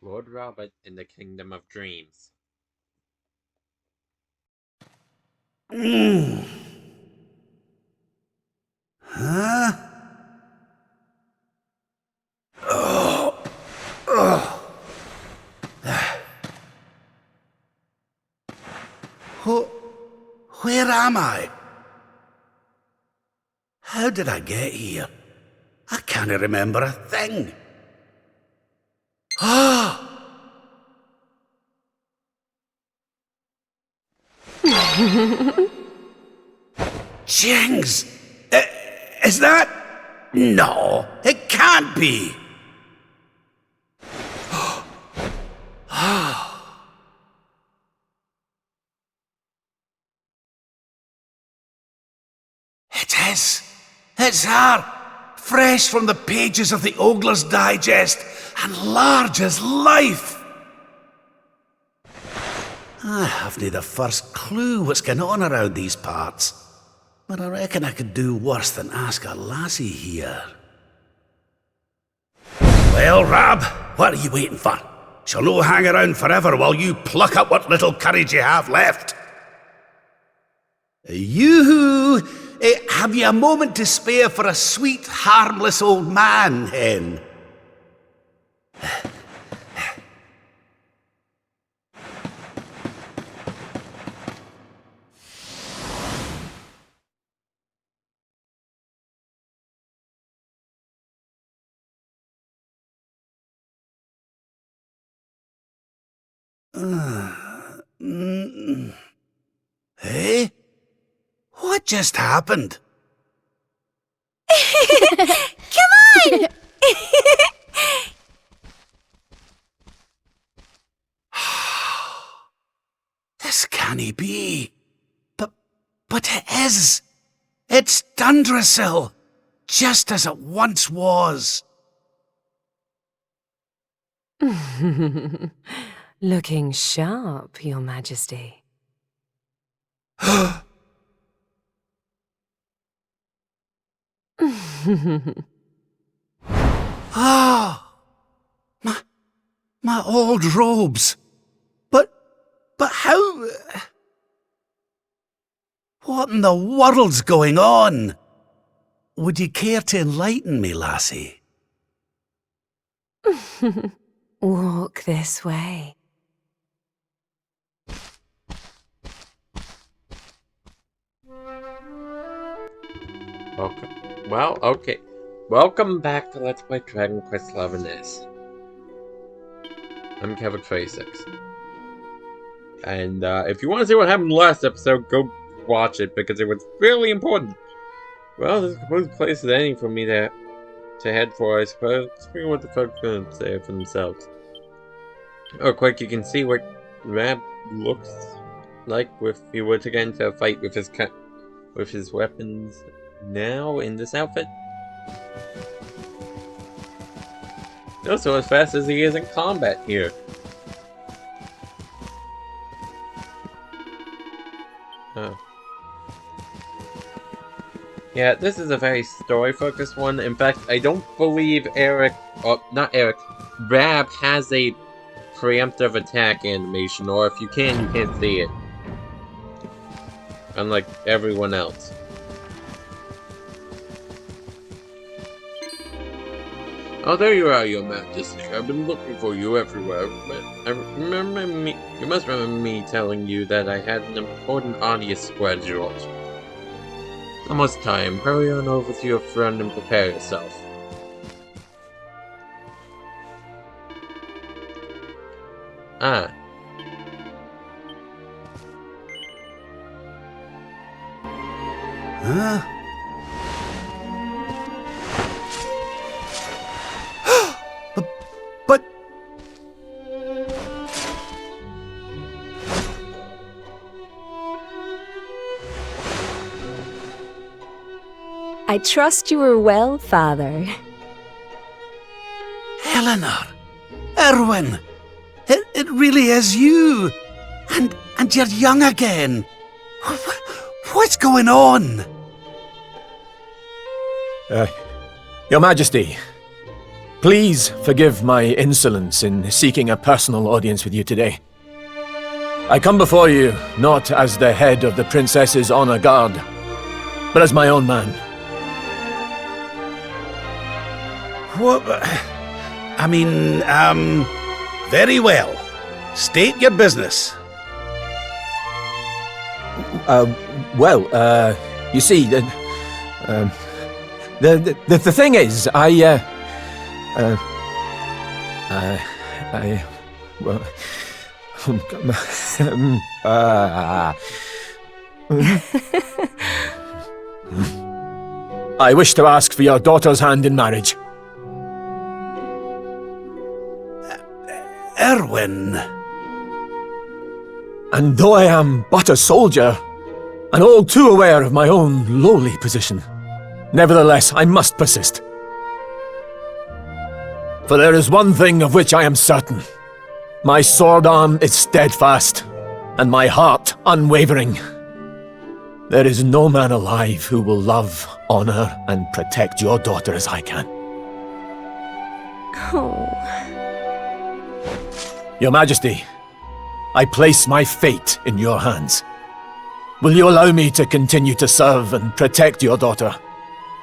Lord Robert in the Kingdom of Dreams. Huh? Where am I? How did I get here? I can't remember a thing. Ah! Jings! Is that... No, it can't be. It is. It's her. Fresh from the pages of the Ogler's Digest and large as life. I haven't the first clue what's going on around these parts. But I reckon I could do worse than ask a lassie here. Well, Rab, what are you waiting for? She'll no hang around forever while you pluck up what little courage you have left. Yoo-hoo! Have you a moment to spare for a sweet, harmless old man, hen? Hey? What just happened? Come on! This can't be. But it is. It's Dundrasil, just as it once was. Looking sharp, Your Majesty. Ah! My old robes. But how... What in the world's going on? Would you care to enlighten me, lassie? Walk this way. Welcome back to Let's Play Dragon Quest XI. I'm Kevin 26. And if you want to see what happened last episode, go watch it because it was really important. Well, this is a good place as any for me to head for, I suppose. Let's figure what the folks are gonna say for themselves. Oh, quick, you can see what Rab looks like if he were to get into a fight with his weapons now in this outfit. Also as fast as he is in combat here. Oh. Yeah, this is a very story-focused one. In fact, I don't believe Rab has a preemptive attack animation, or if you can, you can't see it. Unlike everyone else. Oh, there you are, Your Majesty. I've been looking for you everywhere. You must remember me telling you that I had an important audience scheduled. Almost time. Hurry on over to your friend and prepare yourself. Ah. Huh? But... I trust you are well, Father. Eleanor! Erwin! It really is you! And you're young again! What's going on? Your Majesty, Please forgive my insolence in seeking a personal audience with you today. I come before you not as the head of the Princess's Honor Guard, but as my own man. What? I mean, very well. State your business. You see, the thing is, I wish to ask for your daughter's hand in marriage. Erwin. And though I am but a soldier, and all too aware of my own lowly position, nevertheless I must persist. For there is one thing of which I am certain. My sword arm is steadfast, and my heart unwavering. There is no man alive who will love, honor, and protect your daughter as I can. Oh. Your Majesty, I place my fate in your hands. Will you allow me to continue to serve and protect your daughter?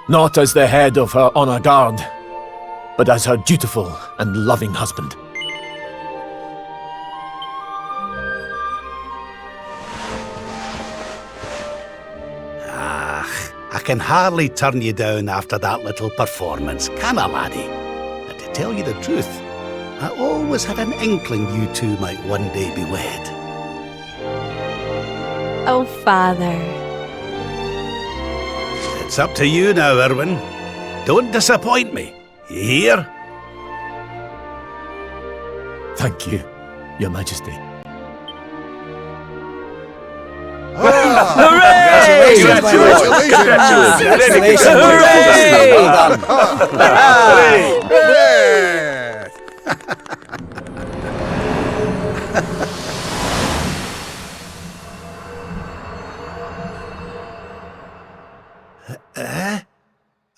Not as the head of her honor guard, but as her dutiful and loving husband. I can hardly turn you down after that little performance, can I, laddie? And to tell you the truth, I always had an inkling you two might one day be wed. Oh, Father. It's up to you now, Erwin. Don't disappoint me. You hear? Thank you, Your Majesty. Hooray! Congratulations!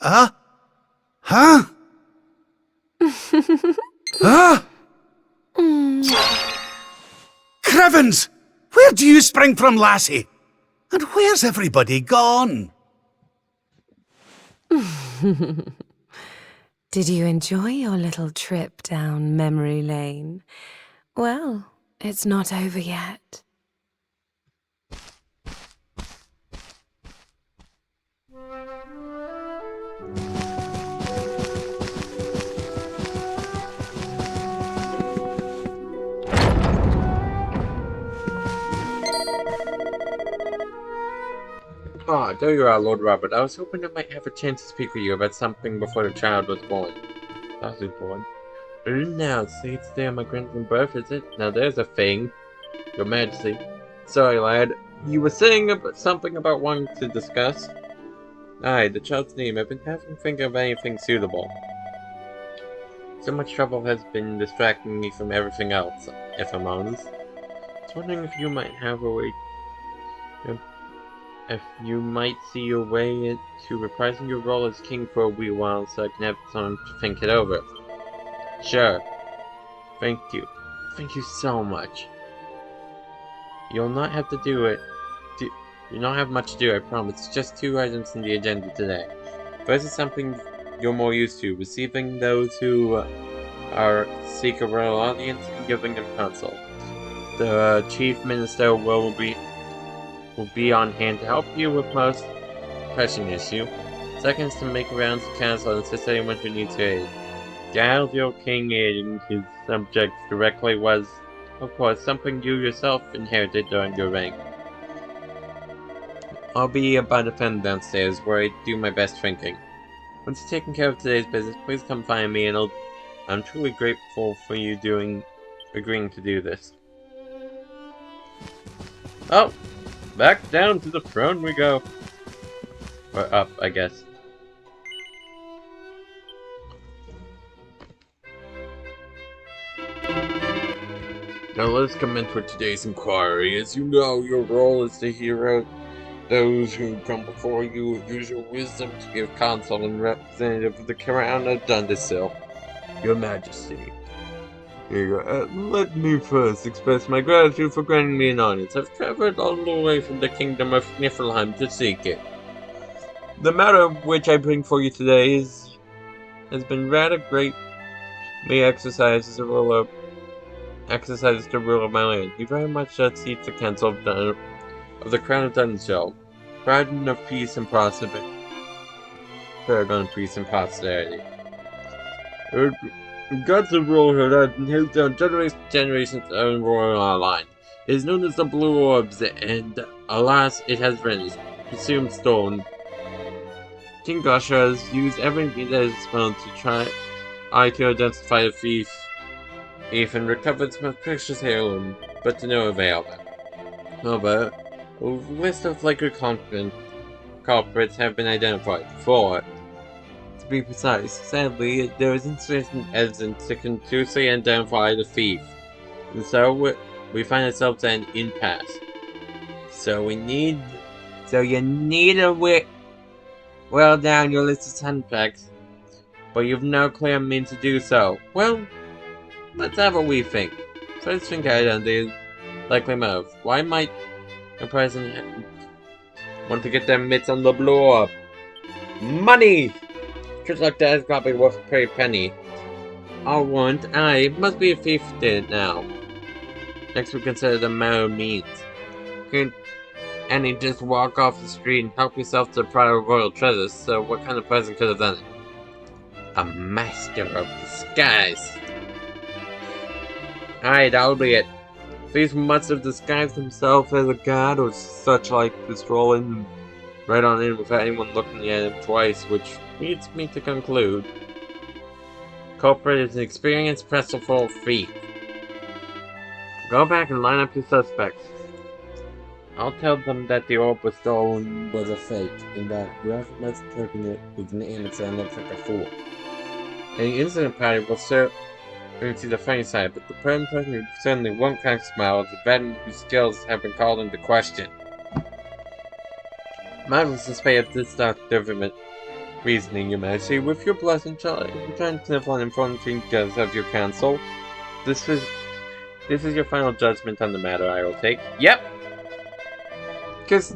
Huh? Huh? Crivens! Where do you spring from, lassie? And where's everybody gone? Did you enjoy your little trip down memory lane? Well, it's not over yet. Ah, there you are, Lord Robert. I was hoping I might have a chance to speak with you about something before the child was born. I was born. But now, say it's day of my grandson's birth, is it? Now there's a thing. Your Majesty. Sorry, lad. You were saying something about wanting to discuss? Aye, the child's name. I've been having to think of anything suitable. So much trouble has been distracting me from everything else, if I'm honest. I was wondering if you might have a way... If you might see your way to reprising your role as king for a wee while so I can have time to think it over. Sure. Thank you. Thank you so much. You'll not have to do it. You'll not have much to do, I promise. Just 2 items in the agenda today. First is something you're more used to, receiving those who seek a royal audience and giving them counsel. The Chief Minister will be on hand to help you with most pressing issue. Second is to make rounds to council and assist anyone who needs your aid. The ideal king aiding his subjects directly was, of course, something you yourself inherited during your reign. I'll be about a friend downstairs where I do my best thinking. Once you've taken care of today's business, please come find me and I'm truly grateful for you agreeing to do this. Oh! Back down to the throne we go. Or up, I guess. Now let us commence with today's inquiry. As you know, your role is to hear out those who come before you with usual wisdom to give counsel and representative of the Crown of Dundersill. Your Majesty. Let me first express my gratitude for granting me an audience. I've traveled all the way from the kingdom of Niflheim to seek it. The matter which I bring for you today has been rather great. Me exercises to rule of my land. He very much seeks the council of the Crown of Dunshell, Paragon of peace and prosperity. Paragon of peace and posterity. Gods of rulerhood are held down generations of royal line. It is known as the Blue Orbs, and alas, it has vanished, consumed, stolen. King Gosha has used everything that is found to try to identify the thief, and recover its most precious heirloom, but to no avail. However, a list of likely culprits have been identified. 4. To be precise, sadly, there is insufficient evidence to conclusively identify the thief, and so we find ourselves at an impasse. So you need a well down your list of suspects, but you've no clear means to do so. Well, let's have a wee think. First think out on the likely motive. Why might the president want to get their mitts on the Blue Orb? Money! Just like that is probably worth a pretty penny. I must be a thief who did it now. Next we consider the matter of means. Can any just walk off the street and help yourself to private royal treasures, so what kind of person could have done it? A master of disguise. Aye, that'll be it. Thieves must have disguised himself as a god or such like to stroll in right on in without anyone looking at him twice, which leads me to conclude. Culprit is an experienced Pressful thief. Go back and line up your suspects. I'll tell them that the orb was stolen was a fake, and that whoever mistaken it was an amateur and looks like a fool. Any incident party will certainly see the funny side, but the present person who certainly won't crack a smile is a veteran whose skills have been called into question. Mindless display of this document reasoning, Your Majesty. With your blessing, shall I return to Niflheim and inform the judges of your council? This is your final judgment on the matter, I will take. Yep! Because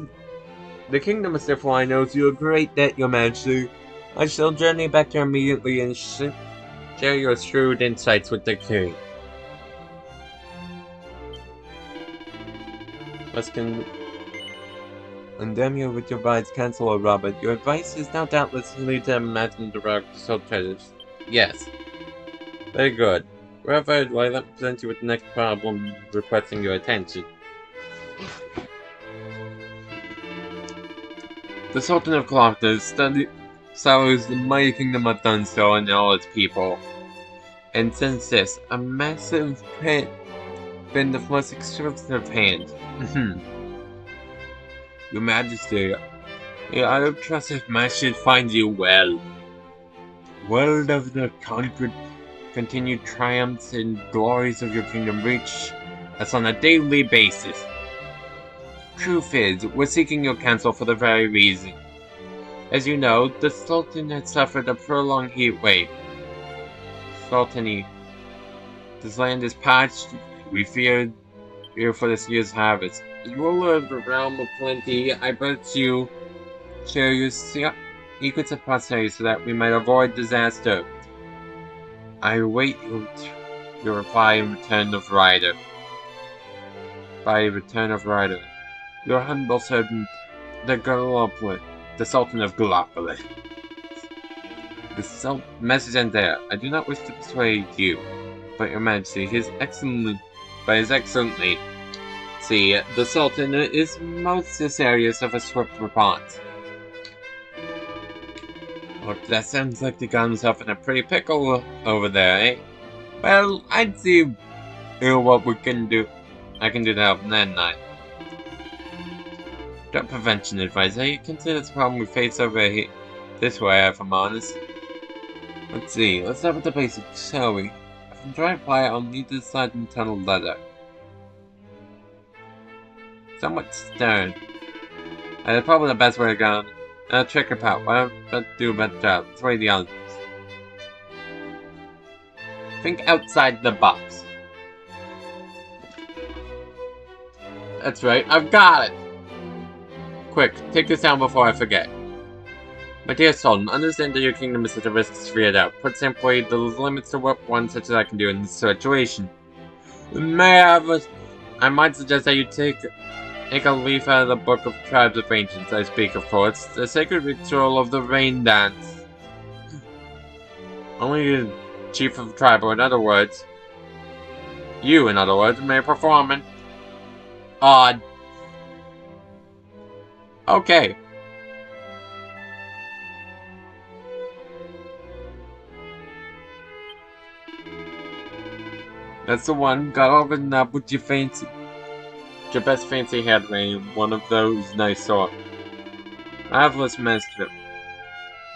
the kingdom of Niflheim knows you a great debt, Your Majesty. I shall journey back there immediately and share your shrewd insights with the king. Condemn you with your bride's counsel, O Robert. Your advice is now doubtless to lead to imagine the route to soul treasures. Yes. Very good. However, let me present you with the next problem requesting your attention. The Sultan of Clopta sorrows the mighty kingdom of Dunstone and all its people. And since this, a massive pit been the most extravagant hand. Your Majesty, I trust His Majesty finds you well. Well of the continued triumphs and glories of your kingdom reach us on a daily basis. Truth is, we're seeking your counsel for the very reason. As you know, the Sultan had suffered a prolonged heat wave. Sultani, this land is parched. We fear for this year's harvest. As ruler of the realm of plenty, I bet you share your secrets of posterity so that we might avoid disaster. I await your reply in return of Ryder. By return of Ryder, your humble servant, the Sultan of Gallipoli. The message ends there. I do not wish to persuade you, but Your Majesty, His Excellency, the Sultan is most desirous of a swift response. Look, that sounds like he got himself in a pretty pickle over there, eh? Well, I'd see what we can do. I can do to help that night. Drug prevention advisor, you consider this problem we face over here this way, if I'm honest. Let's see, let's start with the basics, shall we? If I'm trying to apply it, I'll need to decide and tunnel letter. Somewhat stern. That's probably the best way to go. Trick or pout. Why don't do a better job? Let's wait the others. Think outside the box. That's right, I've got it! Quick, take this down before I forget. My dear Sultan, understand that your kingdom is at a risk to free it out. Put simply, the limits to what one such as I can do in this situation. May I have a... I might suggest that you take a leaf out of the Book of Tribes of Ancients. I speak, of course, the sacred ritual of the rain dance. Only the chief of the tribe, or in other words, you, in other words, may perform it. Odd. Okay. That's the one. Got all written up with your fancy. Your best fancy handmade. One of those nice sort. Marvelous master.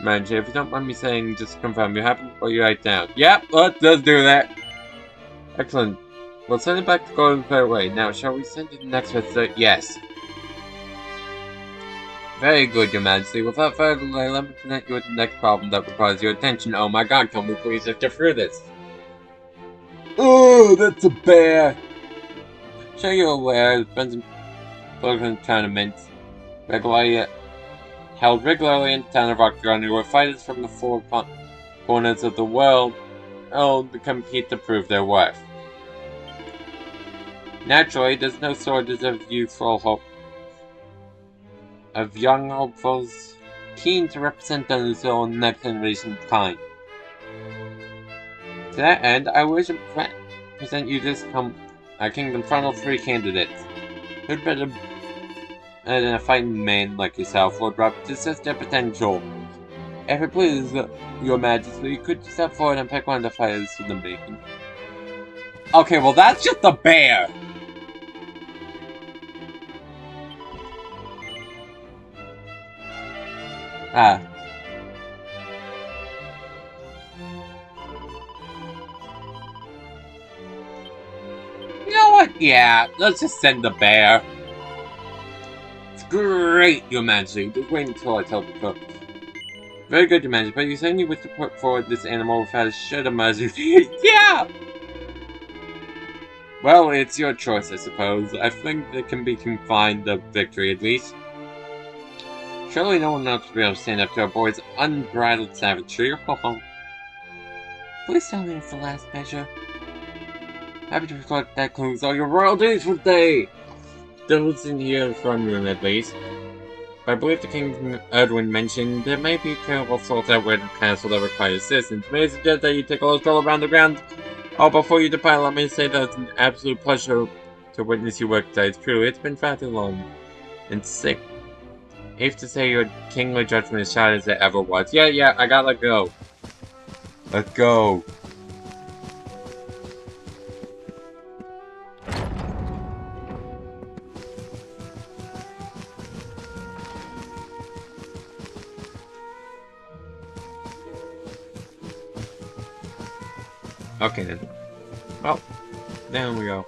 Manager, if you don't mind me saying, just confirm you happen to put you right down. Yep, let's do that. Excellent. We'll send it back to Golden Fair Way. Now, shall we send it next visit? Yes. Very good, Your Majesty. Without further delay, let me connect you with the next problem that requires your attention. Oh my god, can we please just get through this? Oh, that's a bear! Sure you're aware, there's been some Pokemon tournaments held regularly in the town of Octagon, where fighters from the four corners of the world to compete to prove their worth. Naturally, there's no shortage of young hopefuls keen to represent those own next generation kind. To that end, I wish to present you this kingdom front of 3 candidates. Who'd better than a fighting man like yourself, Lord Robert, to assess their potential? If it pleases Your Majesty, could you step forward and pick one of the fighters for the making? Okay, well that's just a bear! Ah. You know what? Yeah, let's just send the bear. It's great, Your Majesty. Just wait until I tell the cook. Very good, Your Majesty, but you certainly wish to put forward this animal without a shred of mercy. Yeah! Well, it's your choice, I suppose. I think it can be confined to victory, at least. Surely no one else will be able to stand up to our boy's unbridled savagery. Please tell me it's the last measure. Happy to reflect that concludes all your royal duties for the day! Those in here in the front room, at least. But I believe the King Erdwin mentioned there may be terrible sorts out where the castle that require assistance. May I suggest that you take a little stroll around the grounds? Oh, before you depart, let me say that it's an absolute pleasure to witness your work today. It's true, it's been far too long and sick. Safe to say your kingly judgment is shy as it ever was. Yeah, I gotta go. Let's go. Okay then. Well, there we go.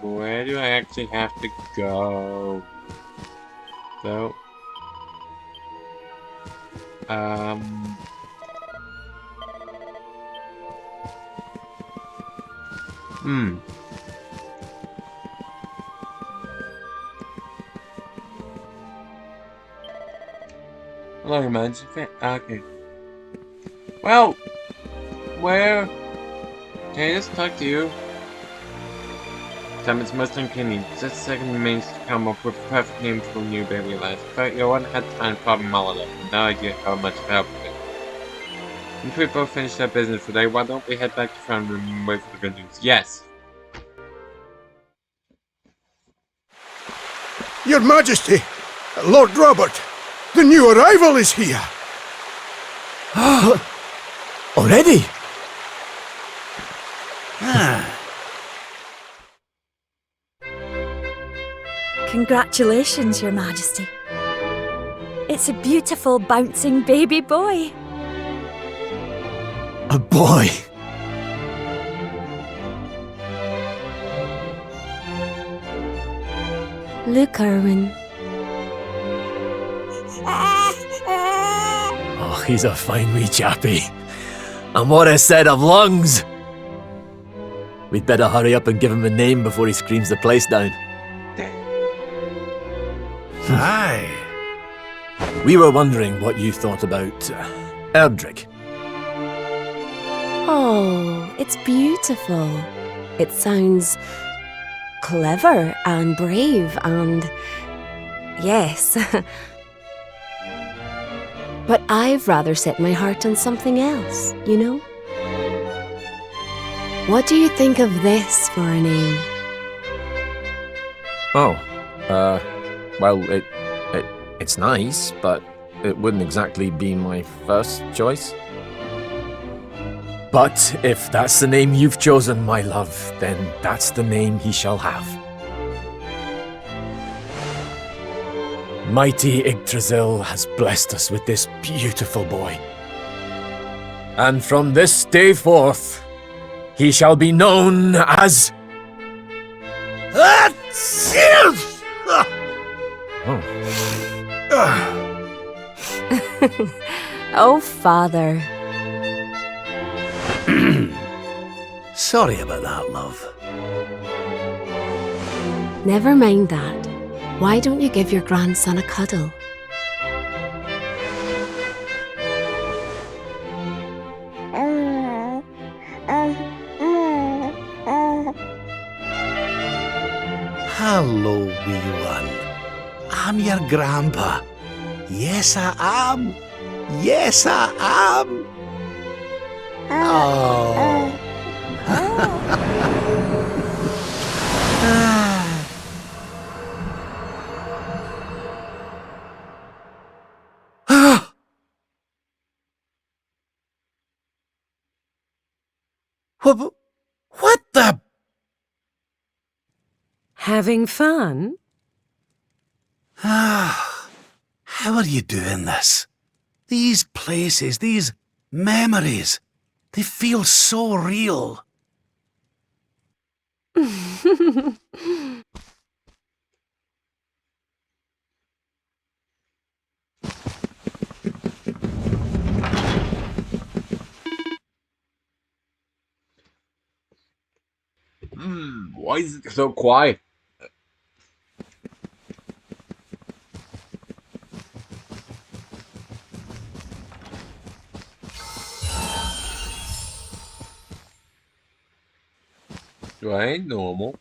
Where do I actually have to go? So, Hello, Your Majesty. Okay. Well, where? Can I just talk to you? Time it's most uncanny. Just a second remains to come up with a perfect name for a new baby life. But your one had time problem all of it. No idea how much help it. Since we both finished our business for today, why don't we head back to the front room and wait for the good news? Yes! Your Majesty, Lord Robert, the new arrival is here. Already? Congratulations, Your Majesty. It's a beautiful, bouncing baby boy. A boy! Look, Erwin. Oh, he's a fine wee chappie. And what a set of lungs! We'd better hurry up and give him a name before he screams the place down. Aye. We were wondering what you thought about Erdrig. Oh, it's beautiful. It sounds clever and brave and... yes. But I've rather set my heart on something else, you know? What do you think of this for a name? Oh, well, it's nice, but it wouldn't exactly be my first choice. But if that's the name you've chosen, my love, then that's the name he shall have. Mighty Yggdrasil has blessed us with this beautiful boy. And from this day forth, he shall be known as... Oh, Father. Sorry about that, love. Never mind that. Why don't you give your grandson a cuddle? Hello, wee one. I'm your grandpa. Yes, I am. Yes, I am. Oh. What the? Having fun? How are you doing this? These places, these memories, they feel so real. Why is it so quiet? Right, normal.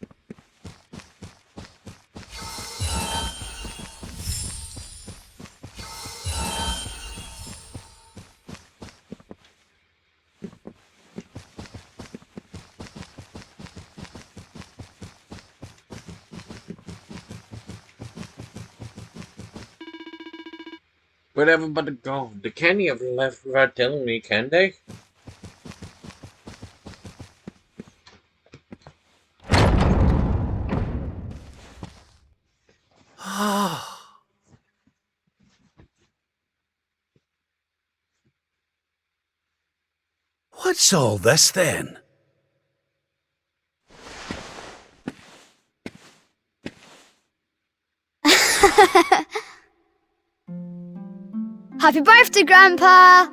But everybody go. They can't even left without telling me, can they? What's all this then? Happy birthday, Grandpa!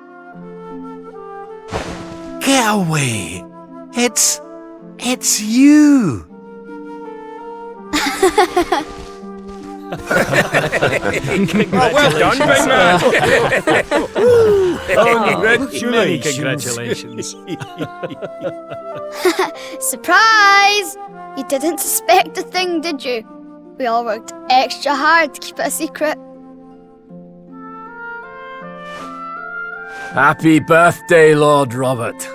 Get away! It's you! Well done, big man! Congratulations. Surprise! You didn't suspect a thing, did you? We all worked extra hard to keep it a secret. Happy birthday, Lord Robert.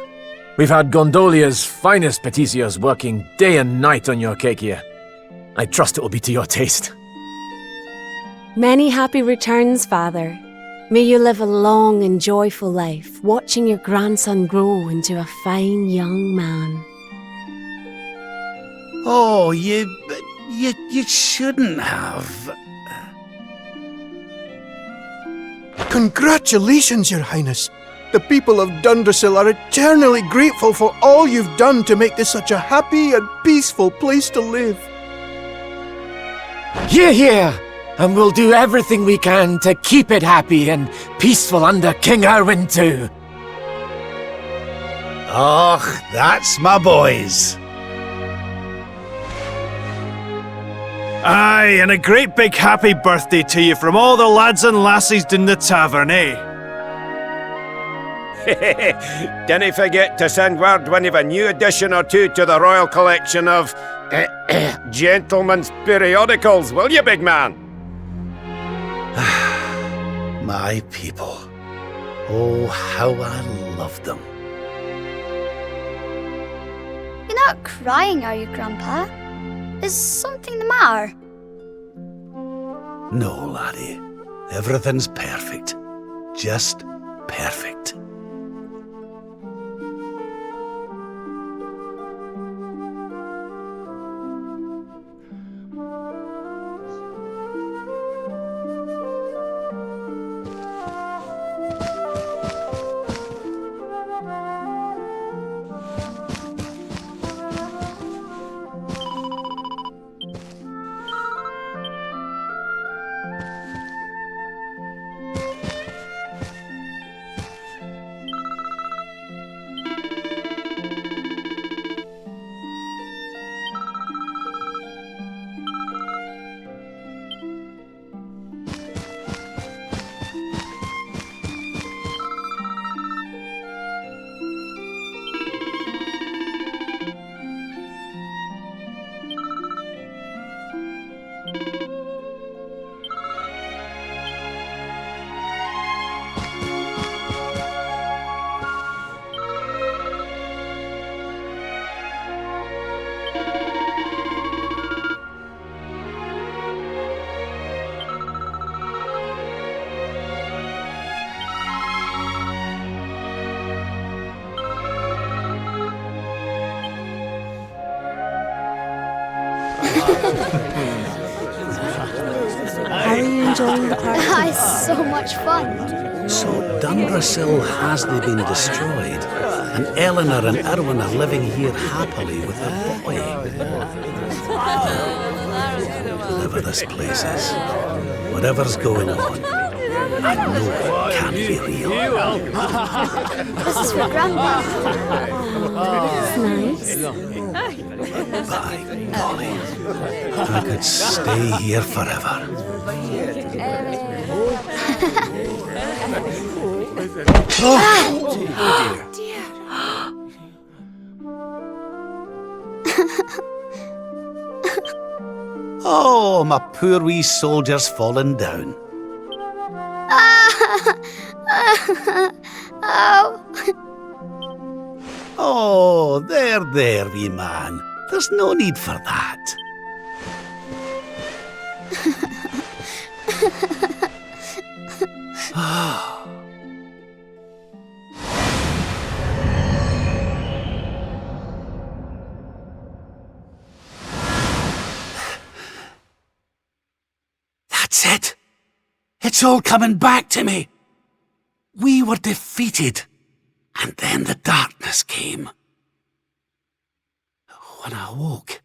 We've had Gondolia's finest patissiers working day and night on your cake here. I trust it will be to your taste. Many happy returns, Father. May you live a long and joyful life, watching your grandson grow into a fine young man. Oh, you shouldn't have. Congratulations, Your Highness. The people of Dundrasil are eternally grateful for all you've done to make this such a happy and peaceful place to live. Hear, hear! And we'll do everything we can to keep it happy and peaceful under King Erwin too. Och, that's my boys. Aye, and a great big happy birthday to you from all the lads and lassies in the tavern, eh? Dinna forget to send word when you've a new edition or two to the Royal Collection of gentlemen's periodicals, will you, big man? My people. Oh, how I love them. You're not crying, are you, Grandpa? Is something the matter? No, laddie. Everything's perfect. Just perfect. How are you enjoying the party? It's so much fun. So Dundrasil hasn't been destroyed, and Eleanor and Erwin are living here happily with their boy. Whatever this place is, whatever's going on, I know it can't be real. This is for Grandpa. It's nice. By golly, I could stay here forever. Oh, my poor wee soldier's fallen down. Oh. Oh, there, wee man. There's no need for that. That's it. It's all coming back to me. We were defeated, and then the darkness came. When I awoke,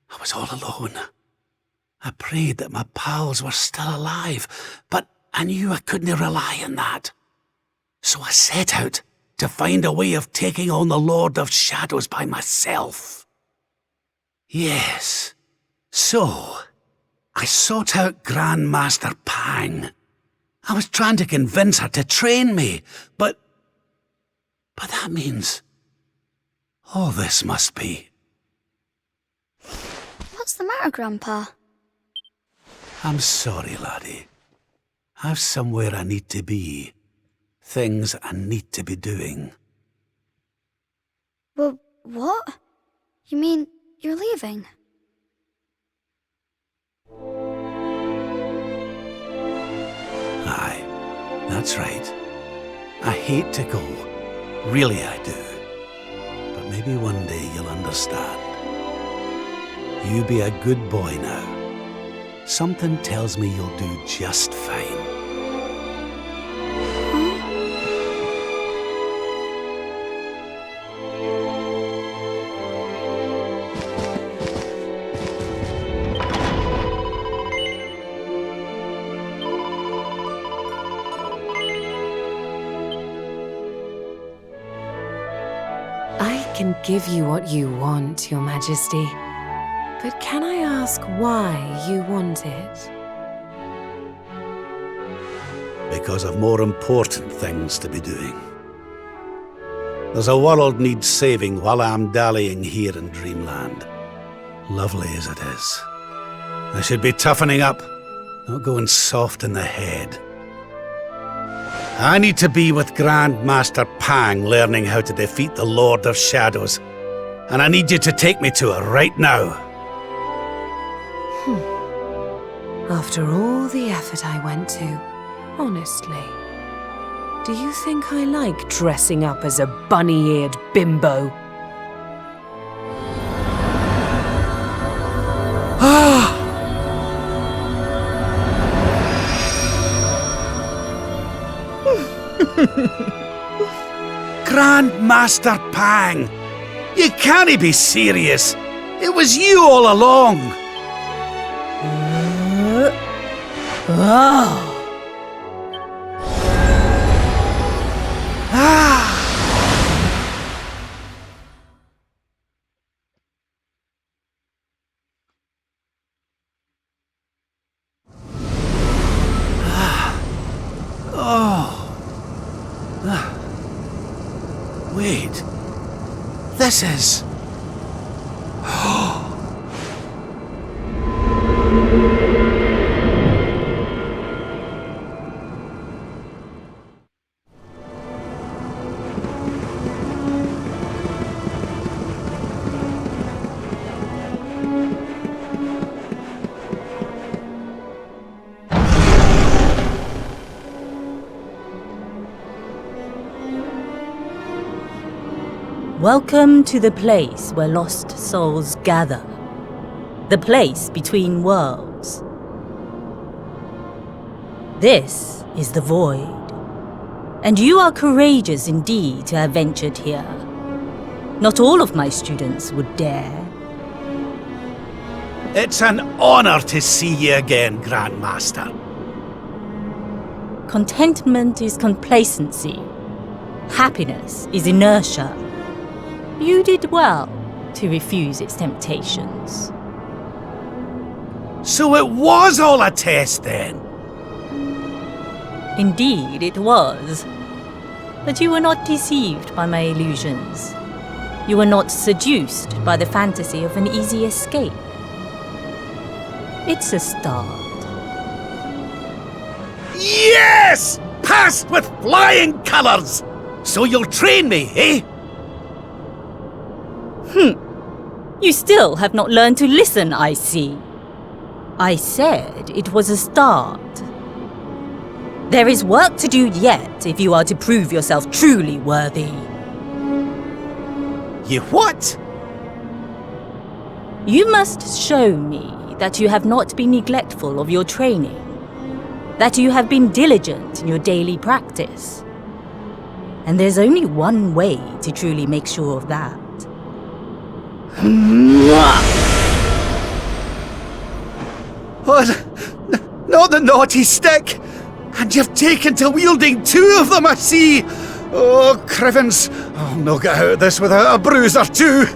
I was all alone. I prayed that my pals were still alive, but I knew I couldn't rely on that. So I set out to find a way of taking on the Lord of Shadows by myself. Yes, so I sought out Grandmaster Pang. I was trying to convince her to train me, but that means all this must be. What's the matter, Grandpa? I'm sorry, laddie. I've somewhere I need to be. Things I need to be doing. Well, what? You mean you're leaving? Aye, that's right. I hate to go. Really, I do. But maybe one day you'll understand. You be a good boy now. Something tells me you'll do just fine. can give you what you want, Your Majesty. But can I ask why you want it? Because I've more important things to be doing. There's a world needs saving while I'm dallying here in Dreamland. Lovely as it is. I should be toughening up, not going soft in the head. I need to be with Grand Master Pang learning how to defeat the Lord of Shadows. And I need you to take me to her right now. After all the effort I went to, honestly, do you think I like dressing up as a bunny-eared bimbo? Grand Master Pang! You can't be serious! It was you all along! Wait. This is... Welcome to the place where lost souls gather. The place between worlds. This is the Void. And you are courageous indeed to have ventured here. Not all of my students would dare. It's an honor to see you again, Grand Master. Contentment is complacency. Happiness is inertia. You did well to refuse its temptations. So it was all a test then? Indeed, it was. But you were not deceived by my illusions. You were not seduced by the fantasy of an easy escape. It's a start. Yes! Passed with flying colours! So you'll train me, eh? You still have not learned to listen, I see. I said it was a start. There is work to do yet if you are to prove yourself truly worthy. You what? You must show me that you have not been neglectful of your training, that you have been diligent in your daily practice. And there's only one way to truly make sure of that. What? Not the naughty stick! And you've taken to wielding two of them, I see! Oh, Crivens, I'll not get out of this without a bruise or two!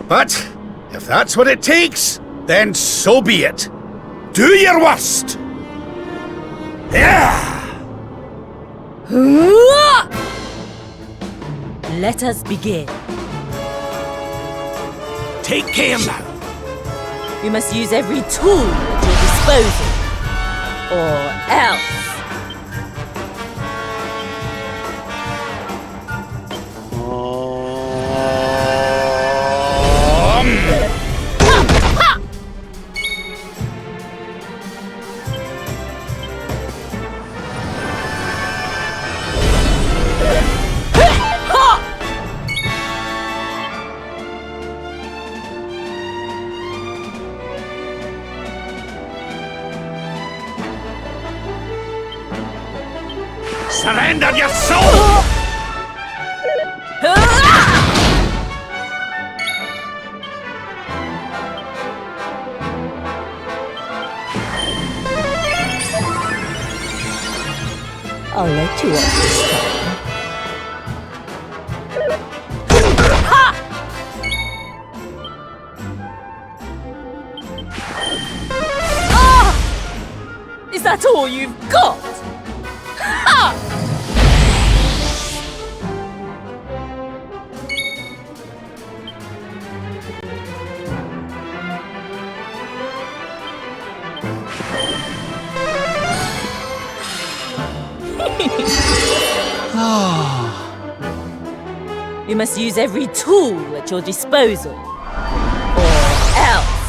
But, if that's what it takes, then so be it. Do your worst! Yeah! Let us begin. Take care now. You must use every tool at your disposal, or else. Surrender your soul! I'll let you off this time. Is that all you've got? Ha! You must use every tool at your disposal, or else.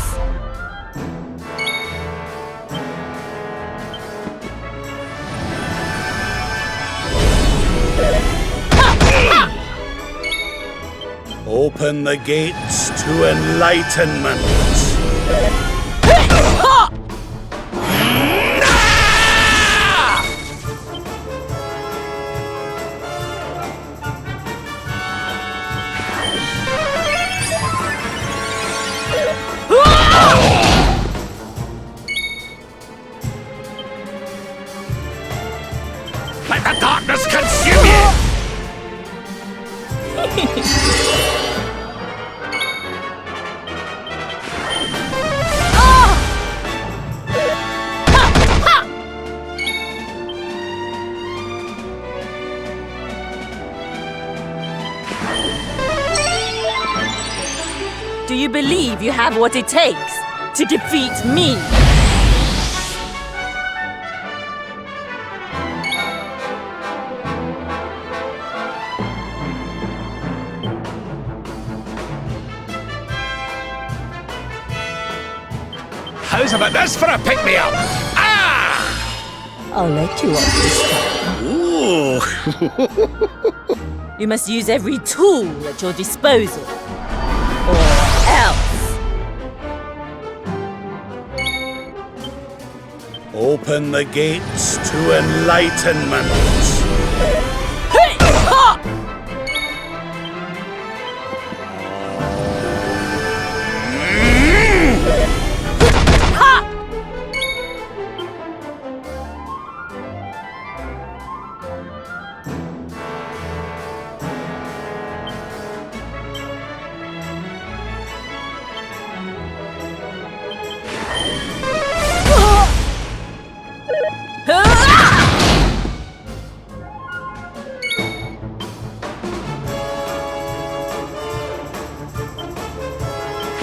Open the gates to enlightenment. Let the darkness consume you! Do you believe you have what it takes to defeat me? How's about this for a pick-me-up? Ah! I'll let you off this time. Ooh! You must use every tool at your disposal, or else. Open the gates to enlightenment.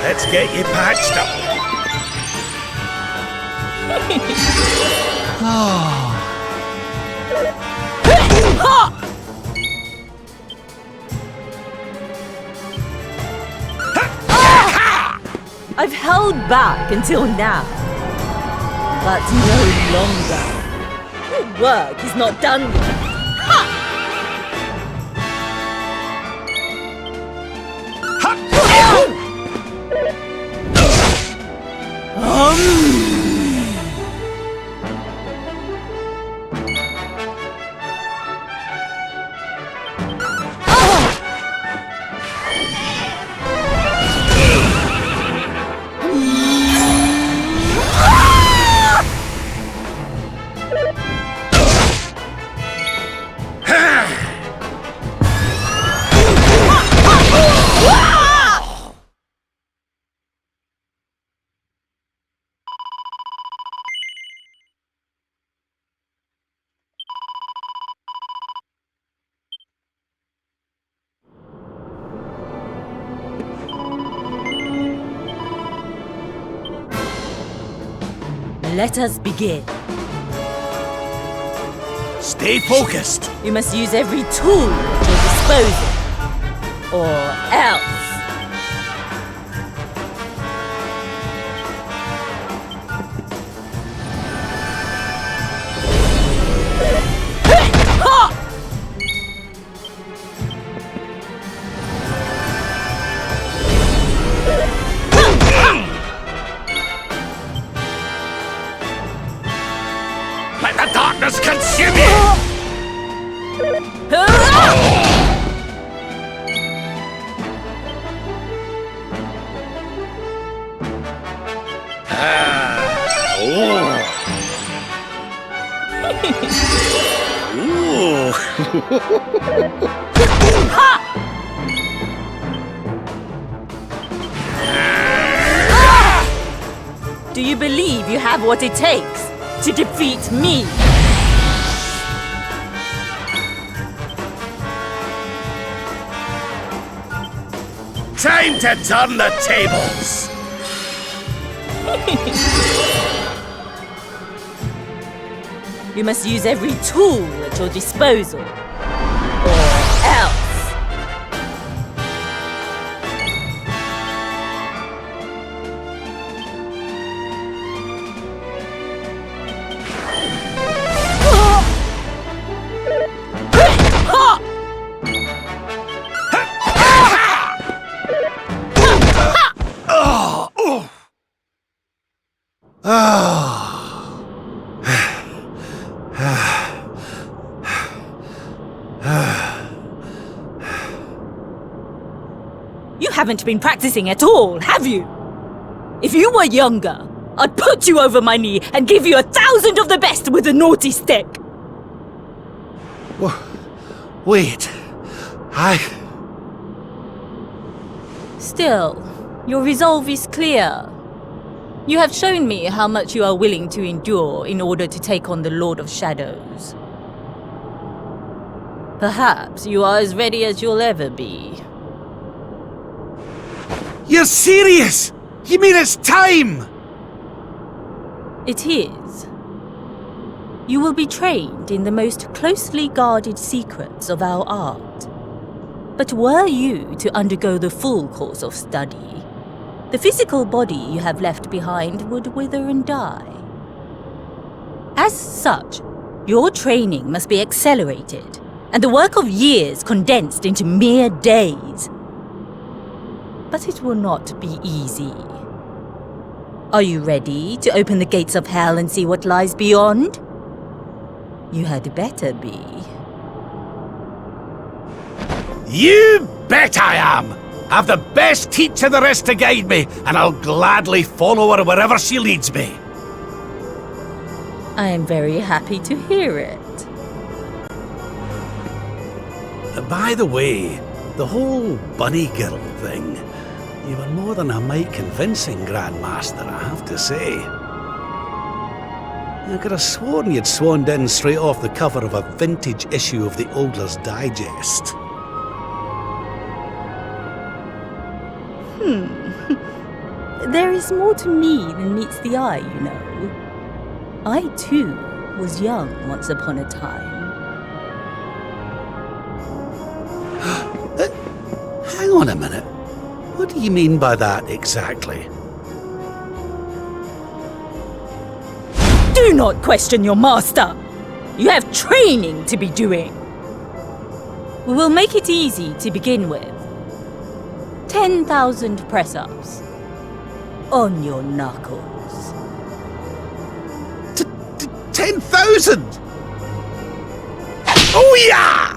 Let's get you patched up. I've held back until now, but no longer. Your work is not done yet. Let us begin. Stay focused. You must use every tool at your disposal, or else. Let the darkness consume you! Do you believe you have what it takes to defeat me. Time to turn the tables! You must use every tool at your disposal. Or else. You haven't been practicing at all, have you? If you were younger, I'd put you over my knee and give you 1,000 of the best with a naughty stick. Wait. Still, your resolve is clear. You have shown me how much you are willing to endure in order to take on the Lord of Shadows. Perhaps you are as ready as you'll ever be. You're serious? You mean it's time? It is. You will be trained in the most closely guarded secrets of our art. But were you to undergo the full course of study, the physical body you have left behind would wither and die. As such, your training must be accelerated, and the work of years condensed into mere days. But it will not be easy. Are you ready to open the gates of hell and see what lies beyond? You had better be. You bet I am! I've the best teacher there is to guide me, and I'll gladly follow her wherever she leads me. I am very happy to hear it. By the way, the whole bunny girl thing, you were more than a mite convincing, Grandmaster, I have to say. I could have sworn you'd swanned in straight off the cover of a vintage issue of the Ogler's Digest. There is more to me than meets the eye, you know. I, too, was young once upon a time. Hang on a minute. What do you mean by that exactly? Do not question your master! You have training to be doing! We will make it easy to begin with. 10,000 press-ups. On your knuckles. 10,000? Oh yeah!